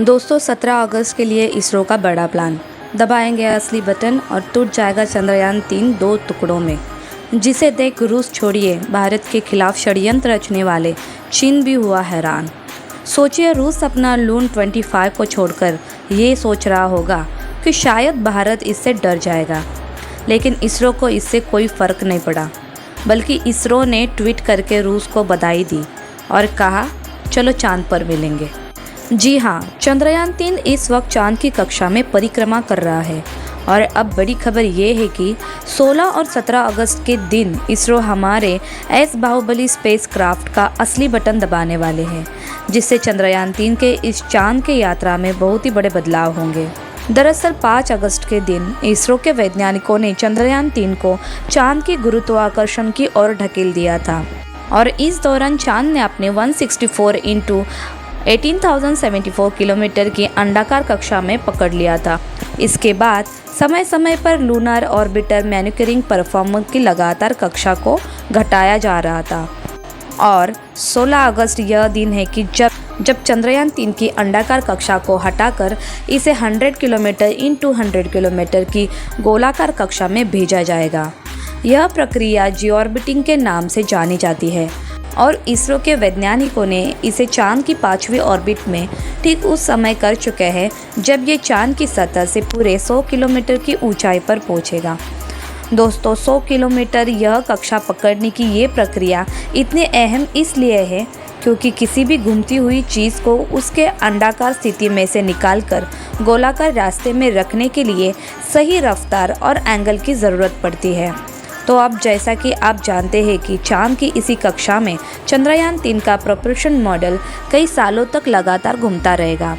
दोस्तों 17 अगस्त के लिए इसरो का बड़ा प्लान। दबाएंगे असली बटन और टूट जाएगा चंद्रयान-3 दो टुकड़ों में, जिसे देख रूस छोड़िए भारत के खिलाफ षड्यंत्र रचने वाले चीन भी हुआ हैरान। सोचिए, रूस अपना लून 25 को छोड़कर ये सोच रहा होगा कि शायद भारत इससे डर जाएगा, लेकिन इसरो को इससे कोई फ़र्क नहीं पड़ा। बल्कि इसरो ने ट्वीट करके रूस को बधाई दी और कहा, चलो चांद पर मिलेंगे। जी हाँ, चंद्रयान-3 इस वक्त चांद की कक्षा में परिक्रमा कर रहा है। और अब बड़ी खबर ये है कि 16 और 17 अगस्त के दिन इसरो हमारे एस बाहुबली स्पेस क्राफ्ट का असली बटन दबाने वाले हैं, जिससे चंद्रयान-3 के इस चांद की यात्रा में बहुत ही बड़े बदलाव होंगे। दरअसल 5 अगस्त के दिन इसरो के वैज्ञानिकों ने चंद्रयान-3 को चांद की गुरुत्वाकर्षण की ओर ढकेल दिया था और इस दौरान चांद ने अपने 164 × 18,074 किलोमीटर की अंडाकार कक्षा में पकड़ लिया था। इसके बाद समय समय पर लूनर ऑर्बिटर मैन्यूवरिंग परफॉर्मेंस की लगातार कक्षा को घटाया जा रहा था। और 16 अगस्त यह दिन है कि जब चंद्रयान-3 की अंडाकार कक्षा को हटाकर इसे 100 किलोमीटर × 100 किलोमीटर की गोलाकार कक्षा में भेजा जाएगा। यह प्रक्रिया जीऑर्बिटिंग के नाम से जानी जाती है और इसरो के वैज्ञानिकों ने इसे चांद की 5वीं ऑर्बिट में ठीक उस समय कर चुके हैं जब ये चांद की सतह से पूरे 100 किलोमीटर की ऊंचाई पर पहुंचेगा। दोस्तों, 100 किलोमीटर यह कक्षा पकड़ने की ये प्रक्रिया इतनी अहम इसलिए है क्योंकि किसी भी घूमती हुई चीज़ को उसके अंडाकार स्थिति में से निकालकर गोलाकार रास्ते में रखने के लिए सही रफ्तार और एंगल की ज़रूरत पड़ती है। तो अब जैसा कि आप जानते हैं कि चांद की इसी कक्षा में चंद्रयान-3 का प्रोपल्शन मॉडल कई सालों तक लगातार घूमता रहेगा।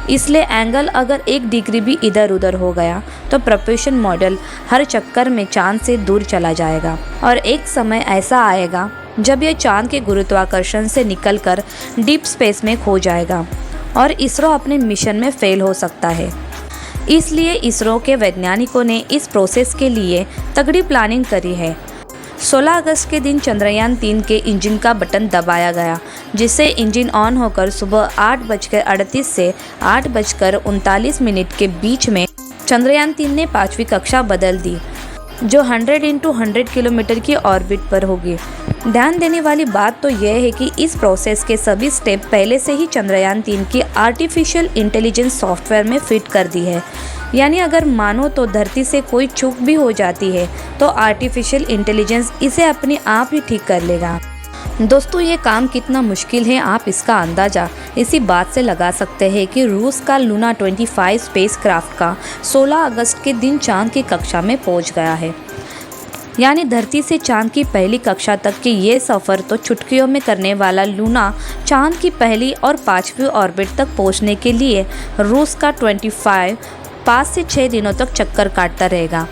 इसलिए एंगल अगर 1 डिग्री भी इधर उधर हो गया तो प्रोपल्शन मॉडल हर चक्कर में चांद से दूर चला जाएगा और एक समय ऐसा आएगा जब यह चांद के गुरुत्वाकर्षण से निकलकर डीप स्पेस में खो जाएगा और इसरो अपने मिशन में फेल हो सकता है। इसलिए इसरो के वैज्ञानिकों ने इस प्रोसेस के लिए तगड़ी प्लानिंग करी है। 16 अगस्त के दिन चंद्रयान-3 के इंजन का बटन दबाया गया, जिससे इंजन ऑन होकर सुबह 8:38 से 8:39 के बीच में चंद्रयान-3 ने 5वीं कक्षा बदल दी, जो 100 × 100 किलोमीटर की ऑर्बिट पर होगी। ध्यान देने वाली बात तो यह है कि इस प्रोसेस के सभी स्टेप पहले से ही चंद्रयान-3 की आर्टिफिशियल इंटेलिजेंस सॉफ्टवेयर में फिट कर दी है। यानी अगर मानो तो धरती से कोई चूक भी हो जाती है तो आर्टिफिशियल इंटेलिजेंस इसे अपने आप ही ठीक कर लेगा। दोस्तों, ये काम कितना मुश्किल है आप इसका अंदाज़ा इसी बात से लगा सकते हैं कि रूस का लूना 25 स्पेस क्राफ्ट का 16 अगस्त के दिन चांद की कक्षा में पहुंच गया है। यानी धरती से चांद की पहली कक्षा तक के ये सफ़र तो चुटकियों में करने वाला लूना चांद की पहली और 5वीं ऑर्बिट तक पहुंचने के लिए रूस का 25 5 से 6 दिनों तक चक्कर काटता रहेगा।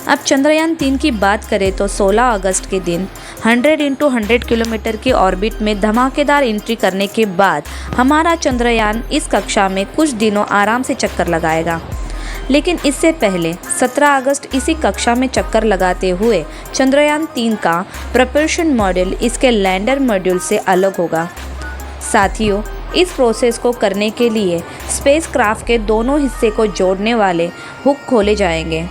अब चंद्रयान-3 की बात करें तो 16 अगस्त के दिन 100 × 100 किलोमीटर की ऑर्बिट में धमाकेदार एंट्री करने के बाद हमारा चंद्रयान इस कक्षा में कुछ दिनों आराम से चक्कर लगाएगा। लेकिन इससे पहले 17 अगस्त इसी कक्षा में चक्कर लगाते हुए चंद्रयान-3 का प्रोपल्शन मॉडल इसके लैंडर मॉड्यूल से अलग होगा। साथियों, इस प्रोसेस को करने के लिए स्पेसक्राफ्ट के दोनों हिस्से को जोड़ने वाले हुक खोले जाएंगे।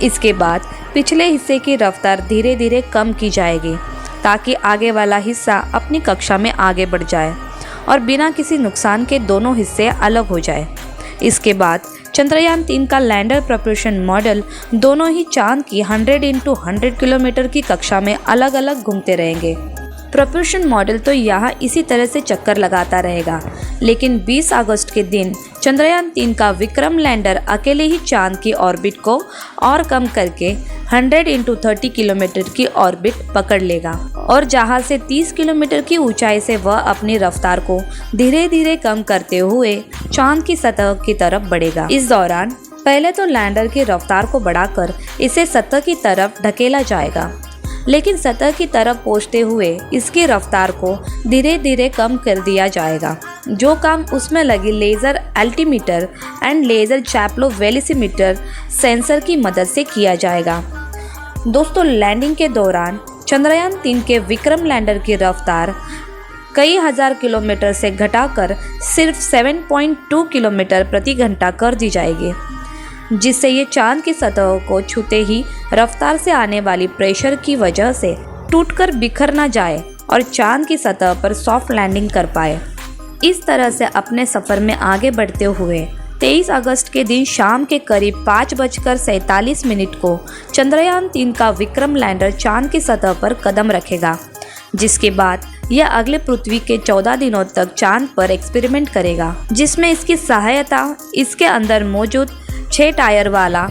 इसके बाद पिछले हिस्से की रफ्तार धीरे धीरे कम की जाएगी ताकि आगे वाला हिस्सा अपनी कक्षा में आगे बढ़ जाए और बिना किसी नुकसान के दोनों हिस्से अलग हो जाए। इसके बाद चंद्रयान-3 का लैंडर प्रोपल्शन मॉडल दोनों ही चांद की 100 × 100 किलोमीटर की कक्षा में अलग अलग घूमते रहेंगे। प्रोपल्शन मॉडल तो यहाँ इसी तरह से चक्कर लगाता रहेगा, लेकिन 20 अगस्त के दिन चंद्रयान-3 का विक्रम लैंडर अकेले ही चांद की ऑर्बिट को और कम करके 100 × 30 किलोमीटर की ऑर्बिट पकड़ लेगा और जहाँ से 30 किलोमीटर की ऊंचाई से वह अपनी रफ्तार को धीरे धीरे कम करते हुए चांद की सतह की तरफ बढ़ेगा। इस दौरान पहले तो लैंडर की रफ्तार को बढ़ाकर इसे सतह की तरफ ढकेला जाएगा, लेकिन सतह की तरफ पहुंचते हुए इसकी रफ्तार को धीरे धीरे कम कर दिया जाएगा। जो काम उसमें लगी लेज़र अल्टीमीटर एंड लेज़र चैपलो वेलोसिमीटर सेंसर की मदद से किया जाएगा। दोस्तों, लैंडिंग के दौरान चंद्रयान-3 के विक्रम लैंडर की रफ्तार कई हजार किलोमीटर से घटाकर सिर्फ 7.2 किलोमीटर प्रति घंटा कर दी जाएगी, जिससे ये चांद की सतह को छूते ही रफ्तार से आने वाली प्रेशर की वजह से टूटकर बिखर ना जाए और चांद की सतह पर सॉफ्ट लैंडिंग कर पाए। इस तरह से अपने सफ़र में आगे बढ़ते हुए 23 अगस्त के दिन शाम के करीब 5:47 को चंद्रयान-3 का विक्रम लैंडर चांद की सतह पर कदम रखेगा, जिसके बाद यह अगले पृथ्वी के 14 दिनों तक चांद पर एक्सपेरिमेंट करेगा, जिसमें इसकी सहायता इसके अंदर मौजूद 6 टायर वाला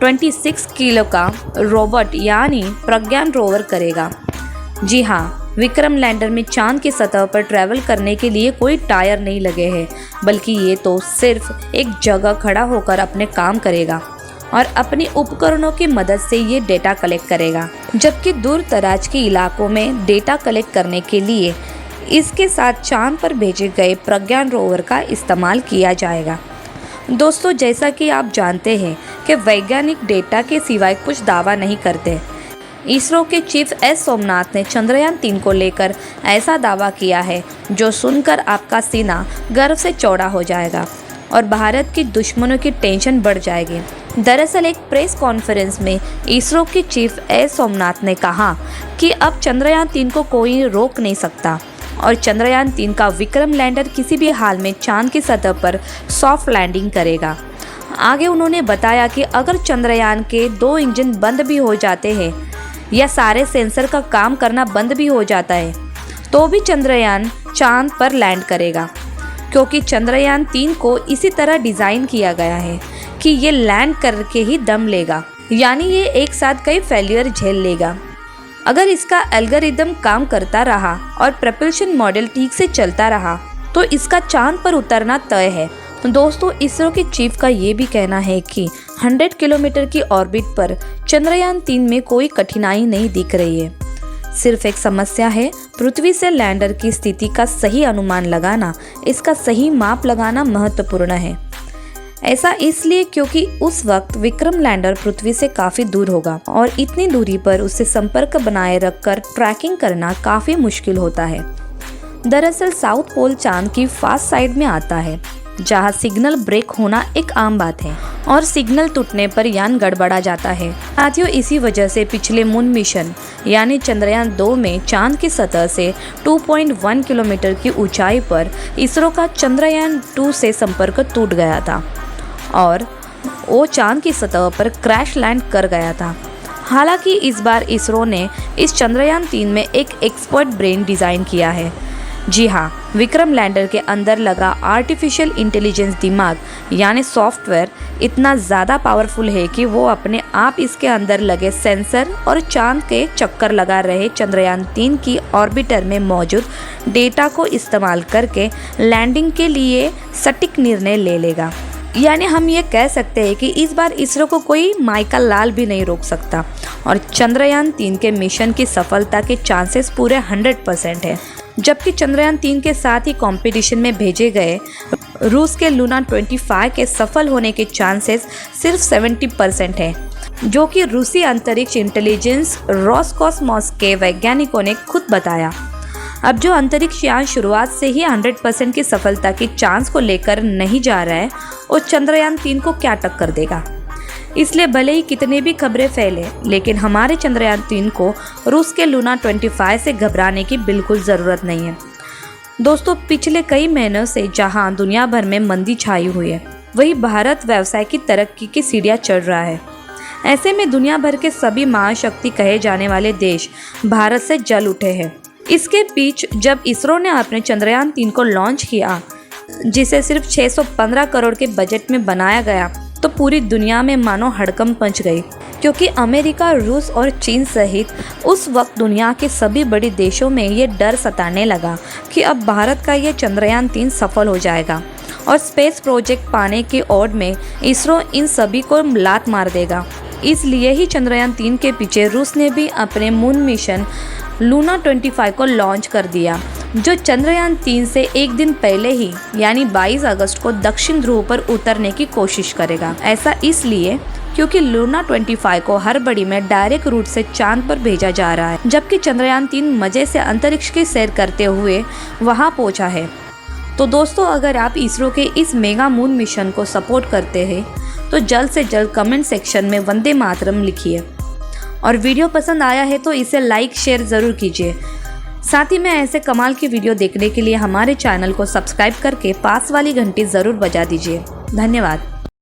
26 किलो का रोबोट यानी प्रज्ञान रोवर करेगा। जी हाँ, विक्रम लैंडर में चांद की सतह पर ट्रैवल करने के लिए कोई टायर नहीं लगे हैं, बल्कि ये तो सिर्फ एक जगह खड़ा होकर अपने काम करेगा और अपने उपकरणों की मदद से ये डेटा कलेक्ट करेगा। जबकि दूर दराज के इलाकों में डेटा कलेक्ट करने के लिए इसके साथ चांद पर भेजे गए प्रज्ञान रोवर का इस्तेमाल किया जाएगा। दोस्तों, जैसा कि आप जानते हैं कि वैज्ञानिक डेटा के सिवाय कुछ दावा नहीं करते। इसरो के चीफ एस सोमनाथ ने चंद्रयान-3 को लेकर ऐसा दावा किया है जो सुनकर आपका सीना गर्व से चौड़ा हो जाएगा और भारत की दुश्मनों की टेंशन बढ़ जाएगी। दरअसल एक प्रेस कॉन्फ्रेंस में इसरो के चीफ एस सोमनाथ ने कहा कि अब चंद्रयान-3 को कोई रोक नहीं सकता और चंद्रयान-3 का विक्रम लैंडर किसी भी हाल में चांद की सतह पर सॉफ्ट लैंडिंग करेगा। आगे उन्होंने बताया कि अगर चंद्रयान के 2 इंजन बंद भी हो जाते हैं या सारे सेंसर का काम करना बंद भी हो जाता है, तो भी चंद्रयान चांद पर लैंड करेगा, क्योंकि चंद्रयान-3 को इसी तरह डिज़ाइन किया गया है कि ये लैंड करके ही दम लेगा, यानी ये एक साथ कई फेलियर झेल लेगा। अगर इसका एल्गोरिदम काम करता रहा और प्रपल्शन मॉडल ठीक से चलता रहा तो इसका चांद पर उतरना तय है। दोस्तों, इसरो के चीफ का ये भी कहना है कि 100 किलोमीटर की ऑर्बिट पर चंद्रयान-3 में कोई कठिनाई नहीं दिख रही है। सिर्फ एक समस्या है पृथ्वी से लैंडर की स्थिति का सही अनुमान लगाना, इसका सही माप लगाना महत्वपूर्ण है। ऐसा इसलिए क्योंकि उस वक्त विक्रम लैंडर पृथ्वी से काफ़ी दूर होगा और इतनी दूरी पर उससे संपर्क बनाए रखकर ट्रैकिंग करना काफ़ी मुश्किल होता है। दरअसल साउथ पोल चांद की फास्ट साइड में आता है, जहां सिग्नल ब्रेक होना एक आम बात है और सिग्नल टूटने पर यान गड़बड़ा जाता है। साथियों, इसी वजह से पिछले मून मिशन यानी चंद्रयान-2 में चांद की सतह से 2.1 किलोमीटर की ऊंचाई पर इसरो का चंद्रयान-2 से संपर्क टूट गया था और वो चांद की सतह पर क्रैश लैंड कर गया था। हालांकि इस बार इसरो ने इस चंद्रयान-3 में एक एक्सपर्ट ब्रेन डिज़ाइन किया है। जी हाँ, विक्रम लैंडर के अंदर लगा आर्टिफिशियल इंटेलिजेंस दिमाग यानी सॉफ्टवेयर इतना ज़्यादा पावरफुल है कि वो अपने आप इसके अंदर लगे सेंसर और चांद के चक्कर लगा रहे चंद्रयान-3 की ऑर्बिटर में मौजूद डेटा को इस्तेमाल करके लैंडिंग के लिए सटीक निर्णय ले लेगा। यानी हम ये कह सकते हैं कि इस बार इसरो को कोई माइकल लाल भी नहीं रोक सकता और चंद्रयान-3 के मिशन की सफलता के चांसेस पूरे 100% है। जबकि चंद्रयान-3 के साथ ही कंपटीशन में भेजे गए रूस के लूना 25 के सफल होने के चांसेस सिर्फ 70% है, जो कि रूसी अंतरिक्ष इंटेलिजेंस रोसकॉसमॉस के वैज्ञानिकों ने खुद बताया। अब जो अंतरिक्ष यान शुरुआत से ही 100% की सफलता की चांस को लेकर नहीं जा रहा है, वो चंद्रयान-3 को क्या टक्कर देगा। इसलिए भले ही कितने भी खबरें फैले, लेकिन हमारे चंद्रयान-3 को रूस के लूना 25 से घबराने की बिल्कुल ज़रूरत नहीं है। दोस्तों, पिछले कई महीनों से जहां दुनिया भर में मंदी छाई हुई है, वही भारत व्यवसाय की तरक्की की सीढ़ियां चढ़ रहा है। ऐसे में दुनिया भर के सभी महाशक्ति कहे जाने वाले देश भारत से जल उठे हैं। इसके बीच जब इसरो ने अपने चंद्रयान-3 को लॉन्च किया, जिसे सिर्फ 615 करोड़ के बजट में बनाया गया, तो पूरी दुनिया में मानो हड़कंप मच गई, क्योंकि अमेरिका, रूस और चीन सहित उस वक्त दुनिया के सभी बड़े देशों में ये डर सताने लगा कि अब भारत का ये चंद्रयान-3 सफल हो जाएगा और स्पेस प्रोजेक्ट पाने की ओर में इसरो इन सभी को लात मार देगा। इसलिए ही चंद्रयान-3 के पीछे रूस ने भी अपने मून मिशन लूना 25 को लॉन्च कर दिया, जो चंद्रयान-3 से एक दिन पहले ही यानी 22 अगस्त को दक्षिण ध्रुव पर उतरने की कोशिश करेगा। ऐसा इसलिए क्योंकि लूना 25 को हड़बड़ी में डायरेक्ट रूट से चांद पर भेजा जा रहा है, जबकि चंद्रयान 3 मजे से अंतरिक्ष की सैर करते हुए वहां पहुंचा है। तो दोस्तों, अगर आप इसरो के इस मेगा मून मिशन को सपोर्ट करते हैं तो जल्द से जल्द कमेंट सेक्शन में वंदे मातरम लिखिए, और वीडियो पसंद आया है तो इसे लाइक शेयर ज़रूर कीजिए। साथ ही में ऐसे कमाल की वीडियो देखने के लिए हमारे चैनल को सब्सक्राइब करके पास वाली घंटी ज़रूर बजा दीजिए। धन्यवाद।